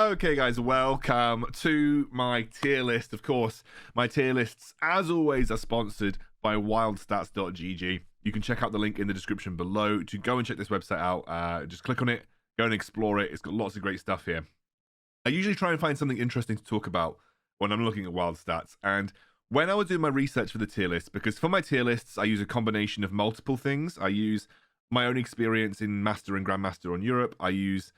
Okay, guys, welcome to my tier list. Of course, my tier lists, as always, are sponsored by wildstats.gg. You can check out the link in the description below to go and check this website out. Just click on it, go and explore it. It's got lots of great stuff here. I usually try and find something interesting to talk about when I'm looking at wild stats. And when I was doing my research for the tier list, because for my tier lists, I use a combination of multiple things. I use my own experience in Master and Grandmaster on Europe. I use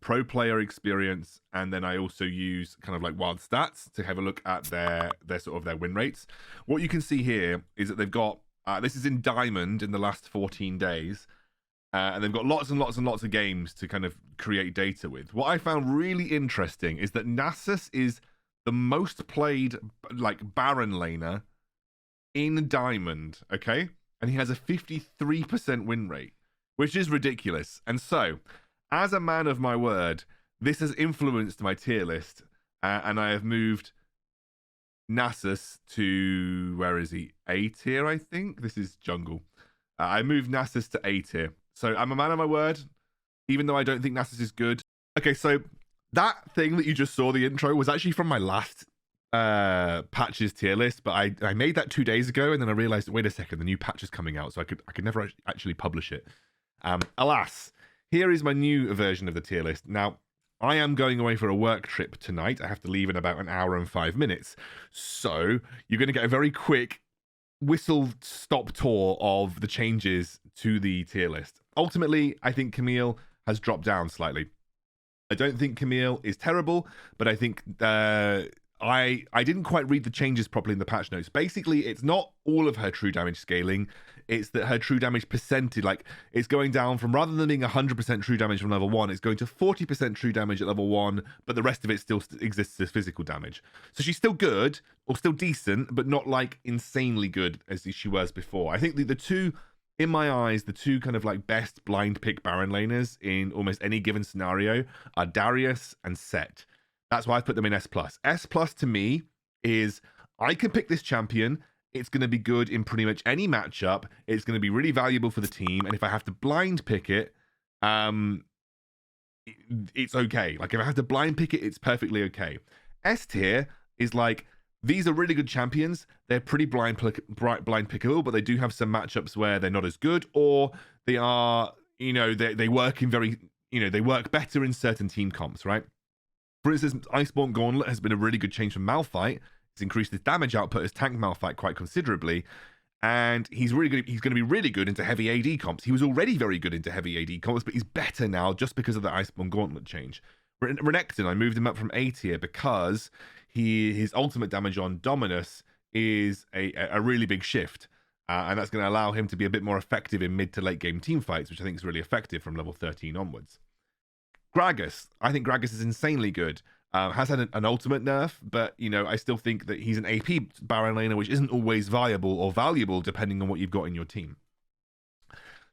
pro player experience, and then I also use kind of like wild stats to have a look at their sort of their win rates. What you can see here is that they've got this is in Diamond in the last 14 days, and they've got lots and lots and lots of games to kind of create data with. What I found really interesting is that Nasus is the most played like Baron laner in Diamond, okay, and he has a 53% win rate, which is ridiculous. And so, as a man of my word, this has influenced my tier list, and I have moved Nasus to, where is he? A tier, I think. This is jungle. I moved Nasus to A tier. So I'm a man of my word, even though I don't think Nasus is good. Okay, so that thing that you just saw, the intro, was actually from my last patches tier list, but I made that 2 days ago, and then I realized, wait a second, the new patch is coming out, so I could never actually publish it. Alas. Here is my new version of the tier list. Now, I am going away for a work trip tonight. I have to leave in about an hour and 5 minutes. So you're going to get a very quick whistle-stop tour of the changes to the tier list. Ultimately, I think Camille has dropped down slightly. I don't think Camille is terrible, but I think I didn't quite read the changes properly in the patch notes. Basically, it's not all of her true damage scaling. It's that her true damage percentage, like, it's going down from, rather than being 100% true damage from level 1, it's going to 40% true damage at level 1, but the rest of it still exists as physical damage. So she's still good, or still decent, but not, like, insanely good as she was before. I think the two, in my eyes, the two kind of, like, best blind pick Baron laners in almost any given scenario are Darius and Set. That's why I've put them in S+. S+ to me is, I can pick this champion. It's going to be good in pretty much any matchup. It's going to be really valuable for the team. And if I have to blind pick it, it's okay. Like, if I have to blind pick it, it's perfectly okay. S tier is like, these are really good champions. They're pretty blind pickable, but they do have some matchups where they're not as good, or they are, you know, they work in very, you know, they work better in certain team comps, right? For instance, Iceborne Gauntlet has been a really good change from Malphite. It's increased his damage output as tank Malphite quite considerably, and he's really good. He's going to be really good into heavy AD comps. He was already very good into heavy AD comps, but he's better now just because of the Iceborne Gauntlet change. Renekton, I moved him up from A tier because his ultimate damage on Dominus is a really big shift, and that's going to allow him to be a bit more effective in mid to late game team fights, which I think is really effective from level 13 onwards. Gragas, I think Gragas is insanely good. Has had an ultimate nerf, but, you know, I still think that he's an AP Baron laner, which isn't always viable or valuable depending on what you've got in your team.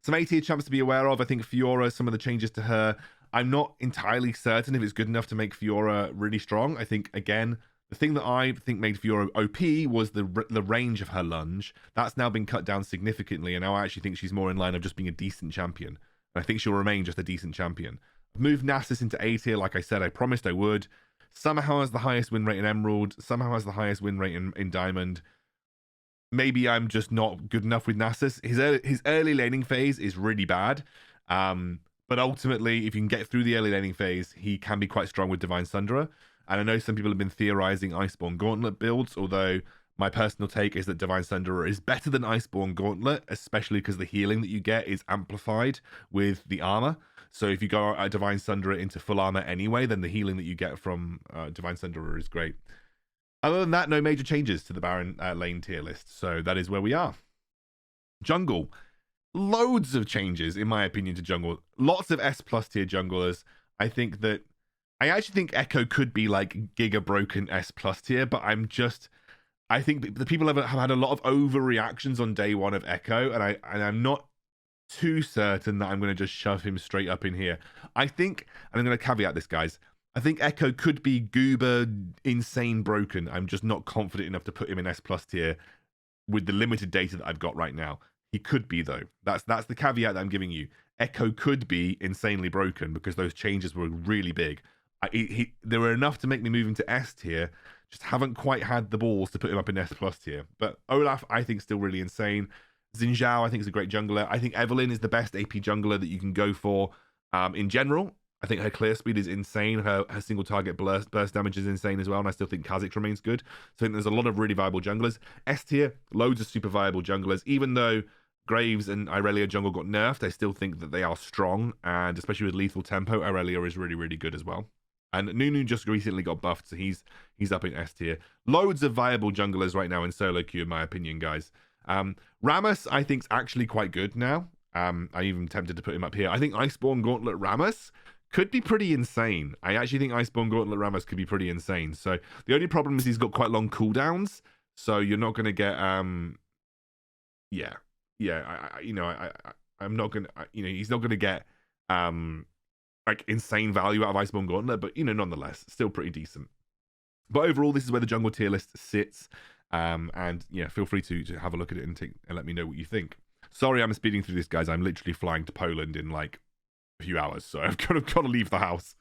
Some A tier champs to be aware of. I think Fiora, some of the changes to her, I'm not entirely certain if it's good enough to make Fiora really strong. I think, again, the thing that I think made Fiora OP was the range of her lunge. That's now been cut down significantly, and now I actually think she's more in line of just being a decent champion. And I think she'll remain just a decent champion. I've moved Nasus into A tier, like I said, I promised I would. Somehow has the highest win rate in Emerald, somehow has the highest win rate in Diamond. Maybe I'm just not good enough with Nasus. His early laning phase is really bad, but ultimately, if you can get through the early laning phase, he can be quite strong with Divine Sunderer. And I know some people have been theorizing Iceborne Gauntlet builds, although my personal take is that Divine Sunderer is better than Iceborne Gauntlet, especially because the healing that you get is amplified with the armor. So if you go a Divine Sunderer into full armor anyway, then the healing that you get from Divine Sunderer is great. Other than that, no major changes to the Baron lane tier list. So that is where we are. Jungle. Loads of changes, in my opinion, to jungle. Lots of S+ tier junglers. I actually think Echo could be like Giga Broken S+ tier, but I think the people have had a lot of overreactions on day one of Echo, and I'm not too certain that I'm going to just shove him straight up in here. I think, and I'm going to caveat this, guys, I think Echo could be goober insane broken. I'm just not confident enough to put him in S+ tier with the limited data that I've got right now. He could be, though. That's the caveat that I'm giving you. Echo could be insanely broken because those changes were really big. There were enough to make me move into S tier. Just haven't quite had the balls to put him up in S plus tier. But Olaf, I think, still really insane. Xin Zhao, I think, is a great jungler. I think Evelynn is the best AP jungler that you can go for in general. I think her clear speed is insane. Her single target burst damage is insane as well. And I still think Kha'Zix remains good. So I think there's a lot of really viable junglers. S tier, loads of super viable junglers. Even though Graves and Irelia jungle got nerfed, I still think that they are strong. And especially with lethal tempo, Irelia is really, really good as well. And Nunu just recently got buffed, so he's up in S tier. Loads of viable junglers right now in solo queue, in my opinion, guys. Rammus, I think, is actually quite good now. I'm even tempted to put him up here. I think Iceborne Gauntlet Rammus could be pretty insane. I actually think Iceborne Gauntlet Rammus could be pretty insane. So the only problem is he's got quite long cooldowns, so you're not going to get I'm not going to, he's not going to get like insane value out of Iceborne Gauntlet, but nonetheless, still pretty decent. But overall, this is where the jungle tier list sits. And yeah, feel free to have a look at it and let me know what you think. Sorry, I'm speeding through this, guys. I'm literally flying to Poland in like a few hours, so I've got to leave the house.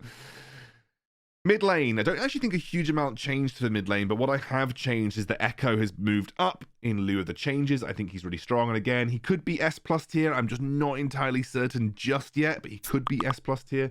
Mid lane, I don't actually think a huge amount changed for mid lane, but what I have changed is that Echo has moved up in lieu of the changes. I think he's really strong, and again, he could be S plus tier. I'm just not entirely certain just yet, but he could be S plus tier.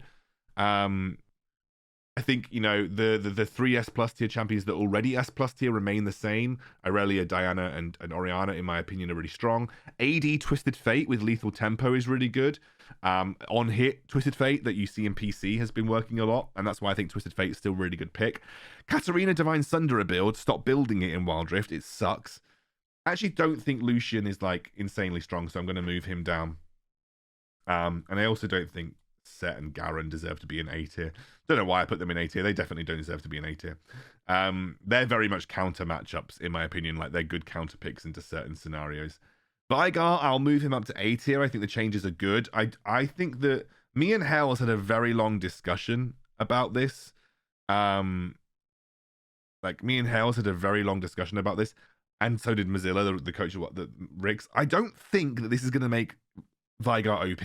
I think, the 3 S plus tier champions that are already S plus tier remain the same. Irelia, Diana, and Orianna, in my opinion, are really strong. AD Twisted Fate with lethal tempo is really good. On hit Twisted Fate that you see in PC has been working a lot, and that's why I think Twisted Fate is still a really good pick. Katarina Divine Sunderer build, stop building it in wildrift. It sucks. I actually don't think Lucian is like insanely strong, so I'm going to move him down. And I also don't think Set and Garen deserve to be in A tier. Don't know why I put them in A tier. They definitely don't deserve to be in A tier. They're very much counter matchups, in my opinion. Like, they're good counter picks into certain scenarios. Vigar, I'll move him up to A tier. I think the changes are good. I think that me and Hells had a very long discussion about this. Me and Hells had a very long discussion about this, and so did Mozilla, the coach of the Riggs. I don't think that this is going to make Vigar OP.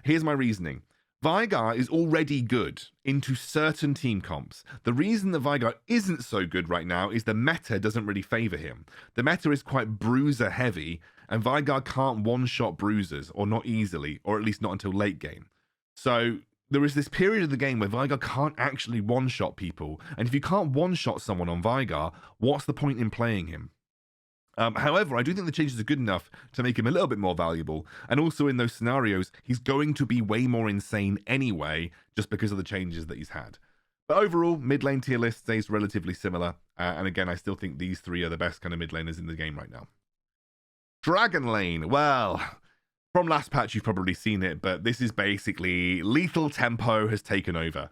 Here's my reasoning. Vigar is already good into certain team comps. The reason that Vigar isn't so good right now is the meta doesn't really favor him. The meta is quite bruiser heavy, and Vigar can't one-shot bruisers, or not easily, or at least not until late game. So there is this period of the game where Vigar can't actually one-shot people, and if you can't one-shot someone on Vigar, what's the point in playing him? However, I do think the changes are good enough to make him a little bit more valuable. And also in those scenarios, he's going to be way more insane anyway, just because of the changes that he's had. But overall, mid lane tier list stays relatively similar. And again, I still think these 3 are the best kind of mid laners in the game right now. Dragon lane. Well, from last patch, you've probably seen it, but this is basically lethal tempo has taken over.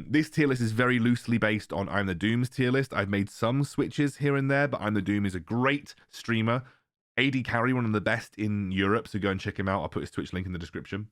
This tier list is very loosely based on I'm the Doom's tier list. I've made some switches here and there, but I'm the Doom is a great streamer. AD carry, one of the best in Europe, so go and check him out. I'll put his Twitch link in the description.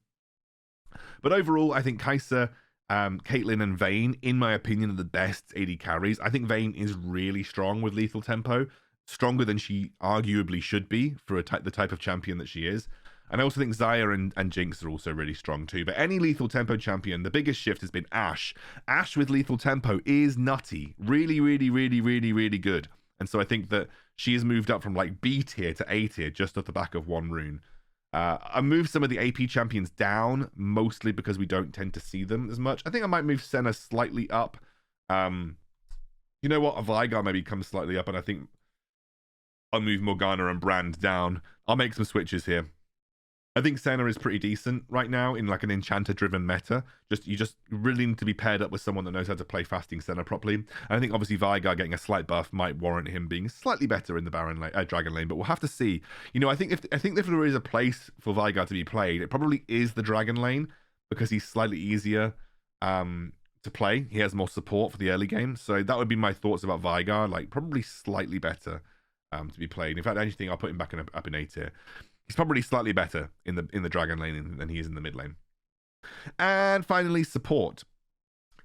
But overall, I think Kai'Sa, Caitlyn, and Vayne, in my opinion, are the best AD carries. I think Vayne is really strong with lethal tempo, stronger than she arguably should be for the type of champion that she is. And I also think Xayah and Jinx are also really strong too. But any lethal tempo champion, the biggest shift has been Ashe. Ashe with lethal tempo is nutty. Really, really, really, really, really good. And so I think that she has moved up from like B tier to A tier just off the back of one rune. I moved some of the AP champions down, mostly because we don't tend to see them as much. I think I might move Senna slightly up. You know what? A Vigar maybe comes slightly up, and I think I'll move Morgana and Brand down. I'll make some switches here. I think Senna is pretty decent right now in like an enchanter-driven meta. You just really need to be paired up with someone that knows how to play fasting Senna properly. And I think obviously Vigar getting a slight buff might warrant him being slightly better in the Dragon lane, but we'll have to see. I think if there is a place for Vigar to be played, it probably is the Dragon lane because he's slightly easier to play. He has more support for the early game, so that would be my thoughts about Vigar. Like probably slightly better to be played. In fact, anything I'll put him back up in A tier. He's probably slightly better in the Dragon lane than he is in the mid lane. And finally, support.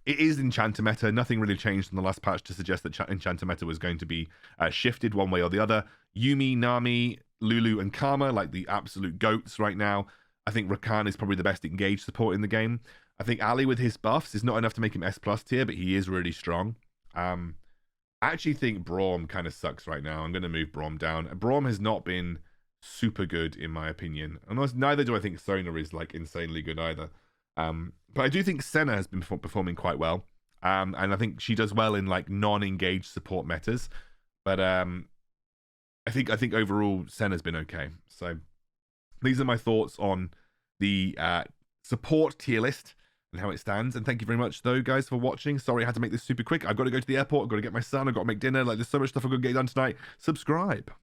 It is Enchanter meta. Nothing really changed in the last patch to suggest that Enchanter meta was going to be shifted one way or the other. Yuumi, Nami, Lulu, and Karma, like the absolute goats right now. I think Rakan is probably the best engaged support in the game. I think Ali with his buffs is not enough to make him S+ tier, but he is really strong. I actually think Braum kind of sucks right now. I'm going to move Braum down. Braum has not been super good in my opinion. And neither do I think Sona is like insanely good either. But I do think Senna has been performing quite well. And I think she does well in like non-engaged support metas. But I think overall Senna's been okay. So these are my thoughts on the support tier list and how it stands. And thank you very much though, guys, for watching. Sorry I had to make this super quick. I've got to go to the airport. I've got to get my son. I've got to make dinner. Like, there's so much stuff I've got to get done tonight. Subscribe.